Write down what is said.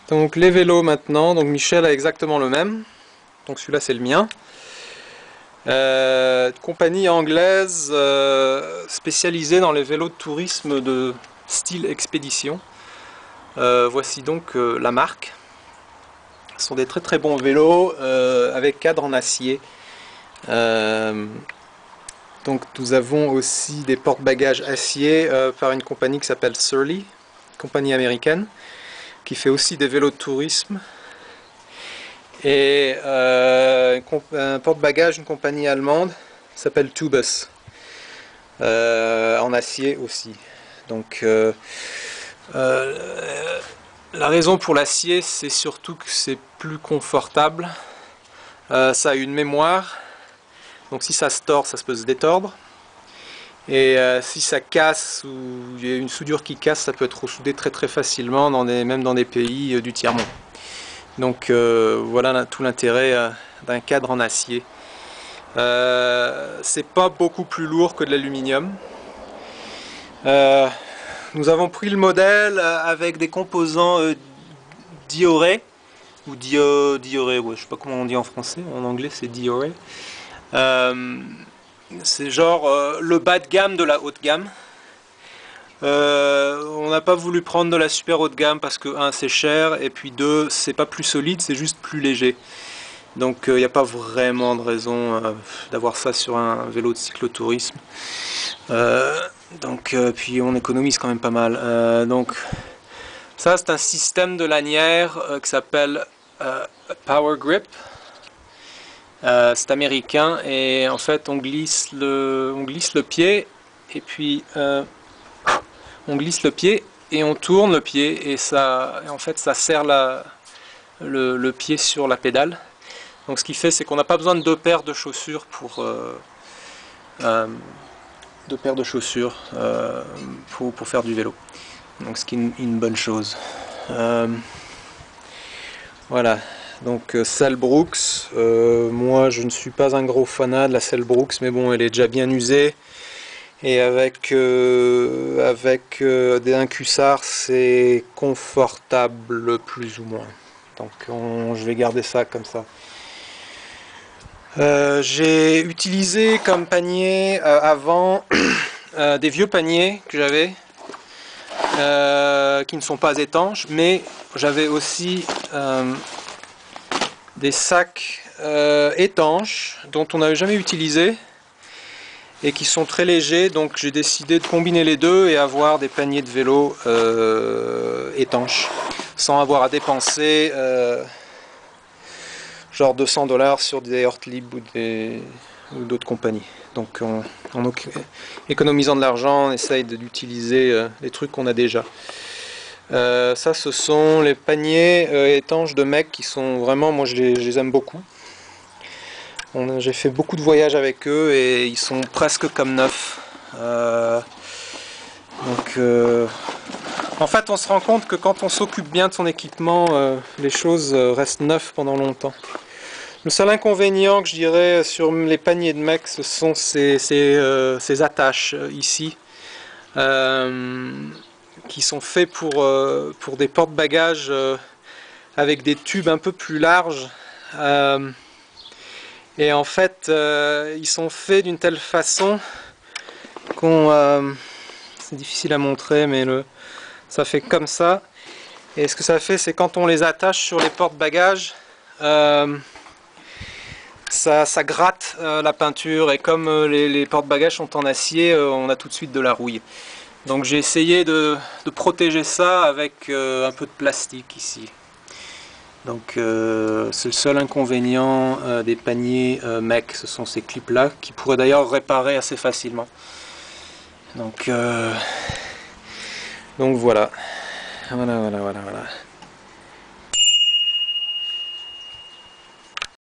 Donc les vélos maintenant, donc Michel a exactement le même, donc celui-là c'est le mien. Compagnie anglaise spécialisée dans les vélos de tourisme de style expédition. Voici donc la marque. Ce sont des très très bons vélos avec cadre en acier. Donc nous avons aussi des porte-bagages acier par une compagnie qui s'appelle Surly, compagnie américaine, qui fait aussi des vélos de tourisme. Et un porte-bagages, une compagnie allemande, s'appelle Tubus, en acier aussi. Donc la raison pour l'acier, c'est surtout que c'est plus confortable. Ça a une mémoire, donc si ça se tord, ça peut se détordre. Et si ça casse ou il y a une soudure qui casse, ça peut être ressoudé très très facilement, même dans des pays du tiers-monde. Donc voilà tout l'intérêt d'un cadre en acier. C'est pas beaucoup plus lourd que de l'aluminium. Nous avons pris le modèle avec des composants diorés ou dioré, ouais, je sais pas comment on dit en français, en anglais c'est dioré. C'est genre le bas de gamme de la haute gamme. On n'a pas voulu prendre de la super haute gamme parce que 1 c'est cher et puis 2 c'est pas plus solide, c'est juste plus léger. Donc il n'y a pas vraiment de raison d'avoir ça sur un vélo de cyclotourisme. Puis on économise quand même pas mal. Donc ça c'est un système de lanière qui s'appelle Power Grip. C'est américain et en fait on glisse le pied et puis on glisse le pied et on tourne le pied et en fait ça serre le pied sur la pédale. Donc ce qui fait, c'est qu'on n'a pas besoin de 2 paires de chaussures pour faire du vélo. Donc ce qui est une bonne chose. Voilà. Donc Selle Brooks. Moi, je ne suis pas un gros fanat de la Selle Brooks, mais bon, elle est déjà bien usée. Et avec un cuissard, c'est confortable plus ou moins. Donc je vais garder ça comme ça. J'ai utilisé comme panier avant des vieux paniers que j'avais qui ne sont pas étanches, mais j'avais aussi des sacs étanches dont on n'avait jamais utilisé et qui sont très légers, donc j'ai décidé de combiner les deux et avoir des paniers de vélo étanches sans avoir à dépenser genre 200 $ sur des Ortlieb ou d'autres compagnies. Donc en économisant de l'argent, on essaye d'utiliser les trucs qu'on a déjà. Ça, ce sont les paniers étanches de MEC qui sont vraiment, moi je les aime beaucoup. J'ai fait beaucoup de voyages avec eux et ils sont presque comme neufs. En fait, on se rend compte que quand on s'occupe bien de son équipement, les choses restent neuves pendant longtemps. Le seul inconvénient que je dirais sur les paniers de MEC, ce sont ces attaches ici, qui sont faits pour des porte-bagages avec des tubes un peu plus larges. Et en fait, ils sont faits d'une telle façon c'est difficile à montrer, mais ça fait comme ça. Et ce que ça fait, c'est quand on les attache sur les porte-bagages, ça gratte la peinture. Et comme les porte-bagages sont en acier, on a tout de suite de la rouille. Donc j'ai essayé de protéger ça avec un peu de plastique ici. Donc c'est le seul inconvénient des paniers MEC, ce sont ces clips là qui pourraient d'ailleurs réparer assez facilement. Donc voilà. Voilà.